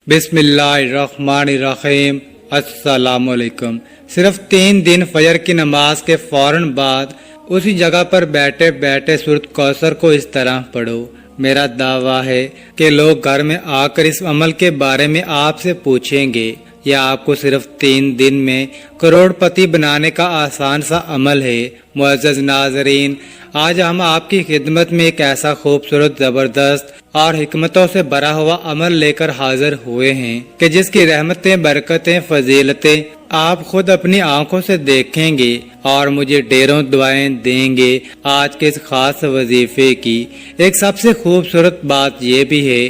بسم اللہ الرحمن الرحیم۔ السلام علیکم۔ صرف 3 دن فجر کی نماز کے فوراً بعد اسی جگہ پر بیٹھے بیٹھے سورۃ کوثر کو اس طرح پڑھو۔ میرا دعویٰ ہے کہ لوگ گھر میں آ کر اس عمل کے بارے میں آپ سے پوچھیں گے۔ یہ آپ کو صرف 3 دن میں کروڑ پتی بنانے کا آسان سا عمل ہے۔ معزز ناظرین، آج ہم آپ کی خدمت میں ایک ایسا خوبصورت، زبردست اور حکمتوں سے بھرا ہوا عمل لے کر حاضر ہوئے ہیں کہ جس کی رحمتیں، برکتیں، فضیلتیں آپ خود اپنی آنکھوں سے دیکھیں گے اور مجھے ڈھیروں دعائیں دیں گے۔ آج کے اس خاص وظیفے کی ایک سب سے خوبصورت بات یہ بھی ہے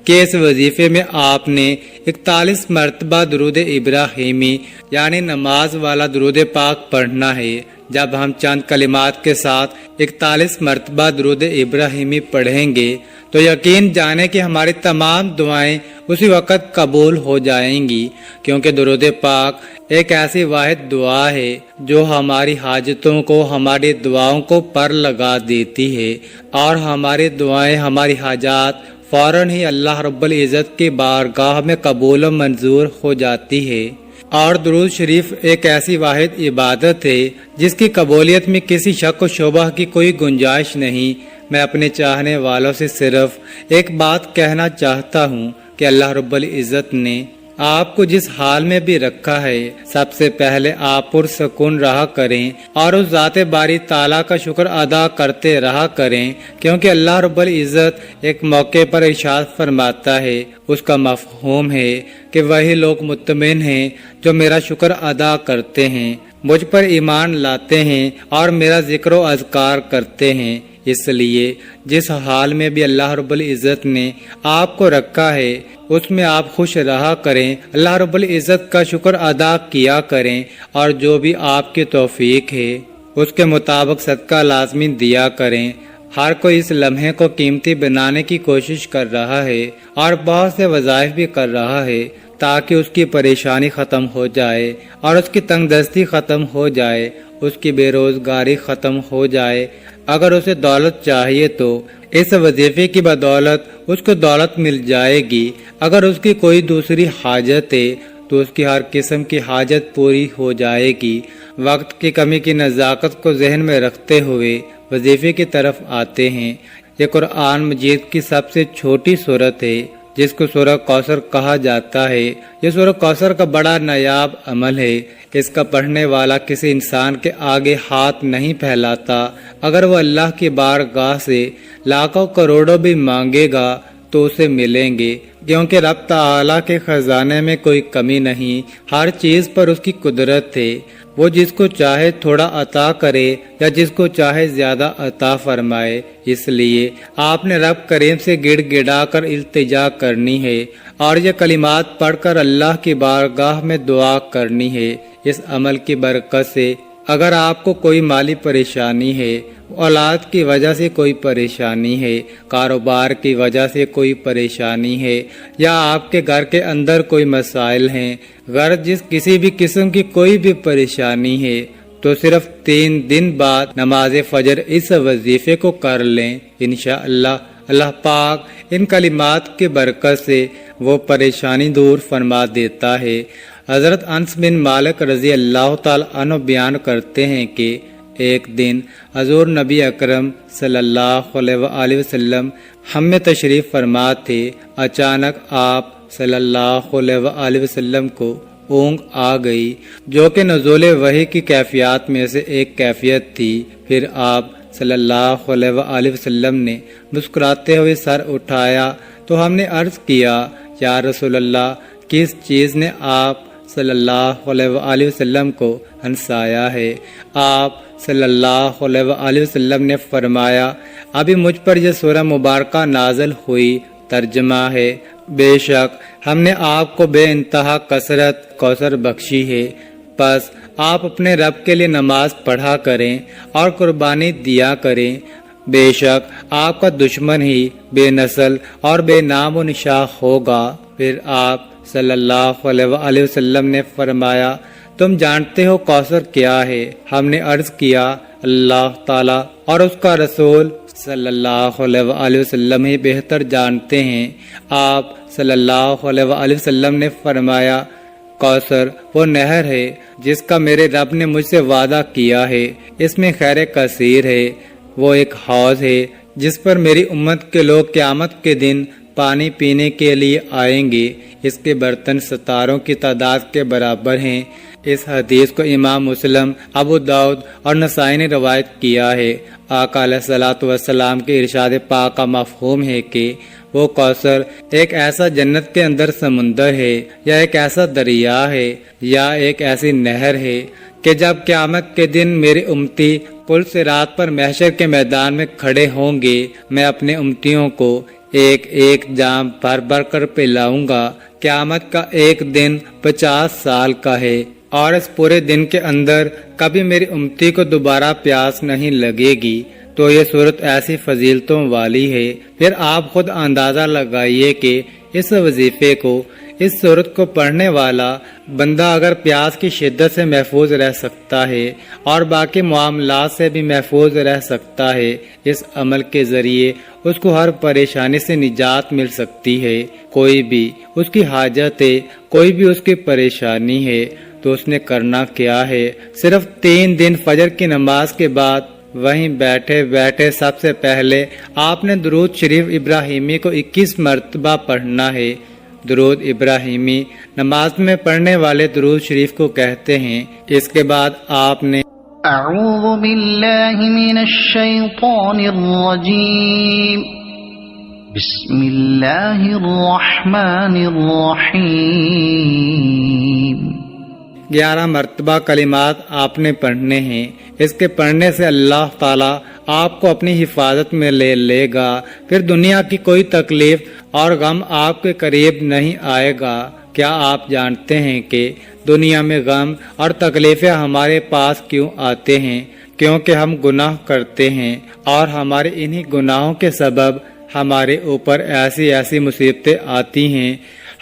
کہ اس وظیفے میں آپ نے 41 مرتبہ درود ابراہیمی یعنی نماز والا درود پاک پڑھنا ہے۔ جب ہم چند کلمات کے ساتھ 41 مرتبہ درود ابراہیمی پڑھیں گے تو یقین جانیں کہ ہماری تمام دعائیں اسی وقت قبول ہو جائیں گی، کیونکہ درود پاک ایک ایسی واحد دعا ہے جو ہماری حاجتوں کو، ہماری دعاؤں کو پر لگا دیتی ہے اور ہماری دعائیں، ہماری حاجات فوراً ہی اللہ رب العزت کی بارگاہ میں قبول و منظور ہو جاتی ہے۔ اور درود شریف ایک ایسی واحد عبادت ہے جس کی قبولیت میں کسی شک و شبہ کی کوئی گنجائش نہیں۔ میں اپنے چاہنے والوں سے صرف ایک بات کہنا چاہتا ہوں کہ اللہ رب العزت نے آپ کو جس حال میں بھی رکھا ہے، سب سے پہلے آپ پرسکون رہا کریں اور اس ذات باری تعالیٰ کا شکر ادا کرتے رہا کریں، کیونکہ اللہ رب العزت ایک موقع پر ارشاد فرماتا ہے، اس کا مفہوم ہے کہ وہی لوگ مطمئن ہیں جو میرا شکر ادا کرتے ہیں، مجھ پر ایمان لاتے ہیں اور میرا ذکر و اذکار کرتے ہیں۔ اس لیے جس حال میں بھی اللہ رب العزت نے آپ کو رکھا ہے اس میں آپ خوش رہا کریں، اللہ رب العزت کا شکر ادا کیا کریں اور جو بھی آپ کی توفیق ہے اس کے مطابق صدقہ لازمی دیا کریں۔ ہر کوئی اس لمحے کو قیمتی بنانے کی کوشش کر رہا ہے اور بہت سے وظائف بھی کر رہا ہے تاکہ اس کی پریشانی ختم ہو جائے اور اس کی تنگ دستی ختم ہو جائے، اس کی بے روزگاری ختم ہو جائے۔ اگر اسے دولت چاہیے تو اس وظیفے کی بدولت اس کو دولت مل جائے گی۔ اگر اس کی کوئی دوسری حاجت ہے تو اس کی ہر قسم کی حاجت پوری ہو جائے گی۔ وقت کی کمی کی نزاکت کو ذہن میں رکھتے ہوئے وظیفے کی طرف آتے ہیں۔ یہ قرآن مجید کی سب سے چھوٹی سورت ہے جس کو سورہ کوثر کہا جاتا ہے۔ یہ سورہ کوثر کا بڑا نایاب عمل ہے۔ اس کا پڑھنے والا کسی انسان کے آگے ہاتھ نہیں پھیلاتا۔ اگر وہ اللہ کی بارگاہ سے لاکھوں کروڑوں بھی مانگے گا تو اسے ملیں گے، کیونکہ رب تعالیٰ کے خزانے میں کوئی کمی نہیں، ہر چیز پر اس کی قدرت ہے۔ وہ جس کو چاہے تھوڑا عطا کرے یا جس کو چاہے زیادہ عطا فرمائے۔ اس لیے آپ نے رب کریم سے گڑ گڑا کر التجا کرنی ہے اور یہ کلمات پڑھ کر اللہ کی بارگاہ میں دعا کرنی ہے۔ اس عمل کی برکت سے اگر آپ کو کوئی مالی پریشانی ہے، اولاد کی وجہ سے کوئی پریشانی ہے، کاروبار کی وجہ سے کوئی پریشانی ہے یا آپ کے گھر کے اندر کوئی مسائل ہیں، غرض جس کسی بھی قسم کی کوئی بھی پریشانی ہے تو صرف 3 دن بعد نماز فجر اس وظیفے کو کر لیں۔ انشاءاللہ اللہ پاک ان کلمات کی برکت سے وہ پریشانی دور فرما دیتا ہے۔ حضرت انس بن مالک رضی اللہ تعالی عنہ بیان کرتے ہیں کہ ایک دن حضور نبی اکرم صلی اللہ علیہ وآلہ وسلم ہم میں تشریف فرما تھے۔ اچانک آپ صلی اللہ علیہ وآلہ وسلم کو اونگ آ گئی جو کہ نزول وحی کی کیفیات میں سے ایک کیفیت تھی۔ پھر آپ صلی اللہ علیہ وآلہ وسلم نے مسکراتے ہوئے سر اٹھایا تو ہم نے عرض کیا، یا رسول اللہ، کس چیز نے آپ صلی اللہ علیہ وآلہ وسلم کو ہنسایا ہے؟ آپ صلی اللہ علیہ وآلہ وسلم نے فرمایا، ابھی مجھ پر یہ سورہ مبارکہ نازل ہوئی۔ ترجمہ ہے، بے شک ہم نے آپ کو بے انتہا کثرت کوثر بخشی ہے، پس آپ اپنے رب کے لیے نماز پڑھا کریں اور قربانی دیا کریں۔ بے شک آپ کا دشمن ہی بے نسل اور بے نام و نشان ہوگا۔ پھر آپ صلی اللہ علیہ وآلہ وسلم نے فرمایا، تم جانتے ہو کوثر کیا ہے؟ ہم نے عرض کیا، اللہ تعالیٰ اور اس کا رسول صلی اللہ علیہ وسلم ہی بہتر جانتے ہیں۔ آپ صلی اللہ علیہ وسلم نے فرمایا، کوثر وہ نہر ہے جس کا میرے رب نے مجھ سے وعدہ کیا ہے، اس میں خیر کثیر ہے۔ وہ ایک حوض ہے جس پر میری امت کے لوگ قیامت کے دن پانی پینے کے لیے آئیں گے، اس کے برتن ستاروں کی تعداد کے برابر ہیں۔ اس حدیث کو امام مسلم، ابو داؤد اور نسائی نے روایت کیا ہے۔ آقا علیہ الصلوۃ والسلام کے ارشاد پاک کا مفہوم ہے کہ وہ کوثر ایک ایسا جنت کے اندر سمندر ہے، یا ایک ایسا دریا ہے، یا ایک ایسی نہر ہے کہ جب قیامت کے دن میری امتی پل صراط پر محشر کے میدان میں کھڑے ہوں گے، میں اپنے امتیوں کو ایک ایک جام بھر بھر کر پلاؤں گا۔ قیامت کا ایک دن 50 سال کا ہے، اور اس پورے دن کے اندر کبھی میری امتی کو دوبارہ پیاس نہیں لگے گی۔ تو یہ صورت ایسی فضیلتوں والی ہے، پھر آپ خود اندازہ لگائیے کہ اس وظیفے کو، اس صورت کو پڑھنے والا بندہ اگر پیاس کی شدت سے محفوظ رہ سکتا ہے اور باقی معاملات سے بھی محفوظ رہ سکتا ہے، اس عمل کے ذریعے اس کو ہر پریشانی سے نجات مل سکتی ہے۔ کوئی بھی اس کی حاجت ہے، کوئی بھی اس کی پریشانی ہے، تو اس نے کرنا کیا ہے؟ صرف 3 دن فجر کی نماز کے بعد وہیں بیٹھے بیٹھے سب سے پہلے آپ نے درود شریف ابراہیمی کو 21 مرتبہ پڑھنا ہے۔ درود ابراہیمی نماز میں پڑھنے والے درود شریف کو کہتے ہیں۔ اس کے بعد آپ نے اعوذ باللہ من الشیطان الرجیم، بسم اللہ الرحمن الرحیم 11 مرتبہ کلمات آپ نے پڑھنے ہیں۔ اس کے پڑھنے سے اللہ تعالیٰ آپ کو اپنی حفاظت میں لے گا، پھر دنیا کی کوئی تکلیف اور غم آپ کے قریب نہیں آئے گا۔ کیا آپ جانتے ہیں کہ دنیا میں غم اور تکلیفیں ہمارے پاس کیوں آتے ہیں؟ کیونکہ ہم گناہ کرتے ہیں، اور ہمارے انہی گناہوں کے سبب ہمارے اوپر ایسی ایسی مصیبتیں آتی ہیں،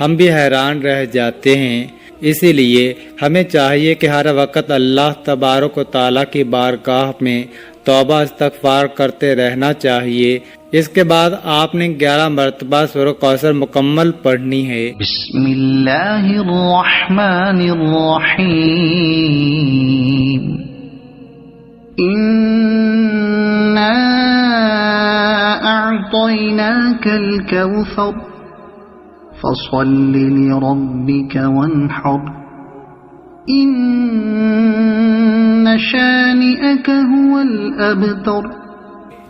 ہم بھی حیران رہ جاتے ہیں۔ اسی لیے ہمیں چاہیے کہ ہر وقت اللہ تبارک و تعالیٰ کی بارگاہ میں توبہ استغفار کرتے رہنا چاہیے۔ اس کے بعد آپ نے 11 مرتبہ سورہ کوثر مکمل پڑھنی ہے۔ بسم اللہ الرحمن الرحیم انا اعطیناک الکوثر فصل لربک وانحر ان شانئک هو الابتر۔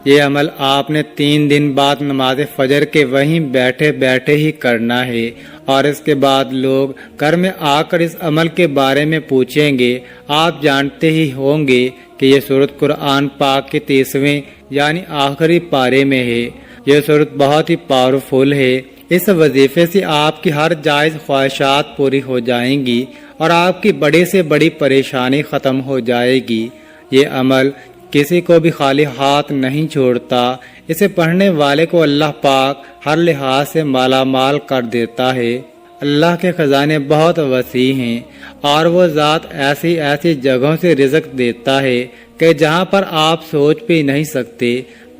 یہ عمل آپ نے 3 دن بعد نماز فجر کے وہیں بیٹھے بیٹھے ہی کرنا ہے، اور اس کے بعد لوگ گھر میں آ کر اس عمل کے بارے میں پوچھیں گے۔ آپ جانتے ہی ہوں گے کہ یہ سورت قرآن پاک کے 30ویں یعنی آخری پارے میں ہے۔ یہ سورت بہت ہی پاورفل ہے۔ اس وظیفے سے آپ کی ہر جائز خواہشات پوری ہو جائیں گی، اور آپ کی بڑی سے بڑی پریشانی ختم ہو جائے گی۔ یہ عمل کسی کو بھی خالی ہاتھ نہیں چھوڑتا، اسے پڑھنے والے کو اللہ پاک ہر لحاظ سے مالا مال کر دیتا ہے۔ اللہ کے خزانے بہت وسیع ہیں، اور وہ ذات ایسی ایسی جگہوں سے رزق دیتا ہے کہ جہاں پر آپ سوچ بھی نہیں سکتے۔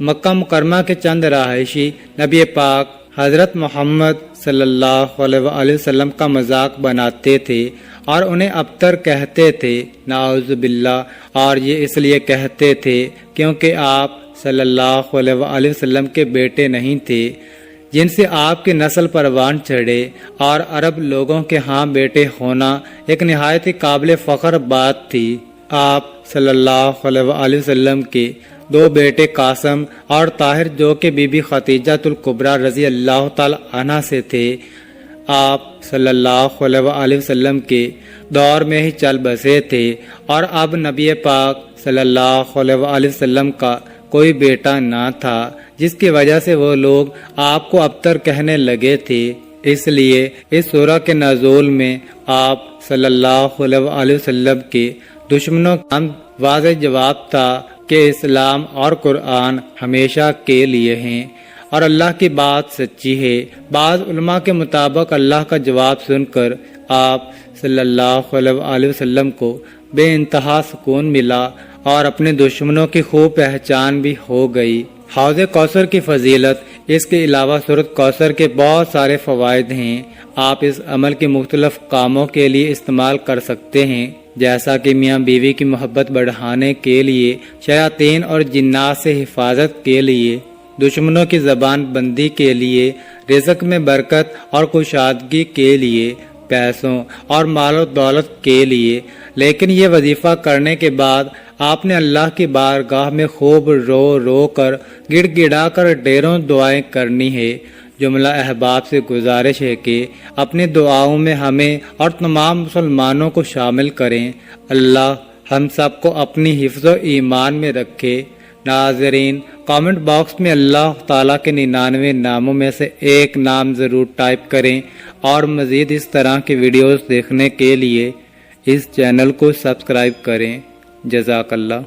مکہ مکرمہ کے چند رہائشی نبی پاک حضرت محمد صلی اللہ علیہ وسلم کا مذاق بناتے تھے اور انہیں ابتر کہتے تھے، نعوذ باللہ، اور یہ اس لیے کہتے تھے کیونکہ آپ صلی اللہ علیہ وسلم کے بیٹے نہیں تھے، جن سے آپ کی نسل پروان چڑھے، اور عرب لوگوں کے ہاں بیٹے ہونا ایک نہایت ہی قابل فخر بات تھی۔ آپ صلی اللہ علیہ وسلم کے 2 بیٹے قاسم اور طاہر جو کہ بی بی خدیجہ الکبریٰ رضی اللہ تعالی عنہ سے تھے، آپ صلی اللہ علیہ وسلم کے دور میں ہی چل بسے تھے، اور اب نبی پاک صلی اللہ علیہ وسلم کا کوئی بیٹا نہ تھا، جس کی وجہ سے وہ لوگ آپ کو ابتر کہنے لگے تھے۔ اس لیے اس سورہ کے نزول میں آپ صلی اللہ علیہ وسلم کے دشمنوں کا واضح جواب تھا کہ اسلام اور قرآن ہمیشہ کے لیے ہیں، اور اللہ کی بات سچی ہے۔ بعض علماء کے مطابق اللہ کا جواب سن کر آپ صلی اللہ علیہ وسلم کو بے انتہا سکون ملا، اور اپنے دشمنوں کی خوب پہچان بھی ہو گئی۔ حوض کوثر کی فضیلت، اس کے علاوہ سورۃ کوثر کے بہت سارے فوائد ہیں۔ آپ اس عمل کے مختلف کاموں کے لیے استعمال کر سکتے ہیں، جیسا کہ میاں بیوی کی محبت بڑھانے کے لیے، شیاطین اور جنات سے حفاظت کے لیے، دشمنوں کی زبان بندی کے لیے، رزق میں برکت اور کشادگی کے لیے، پیسوں اور مال و دولت کے لیے۔ لیکن یہ وظیفہ کرنے کے بعد آپ نے اللہ کی بارگاہ میں خوب رو رو کر، گڑ گڑا کر ڈھیروں دعائیں کرنی ہے۔ جملہ احباب سے گزارش ہے کہ اپنی دعاؤں میں ہمیں اور تمام مسلمانوں کو شامل کریں۔ اللہ ہم سب کو اپنی حفظ و ایمان میں رکھے۔ ناظرین، کامنٹ باکس میں اللہ تعالیٰ کے 99 ناموں میں سے ایک نام ضرور ٹائپ کریں، اور مزید اس طرح کی ویڈیوز دیکھنے کے لیے اس چینل کو سبسکرائب کریں۔ جزاک اللہ۔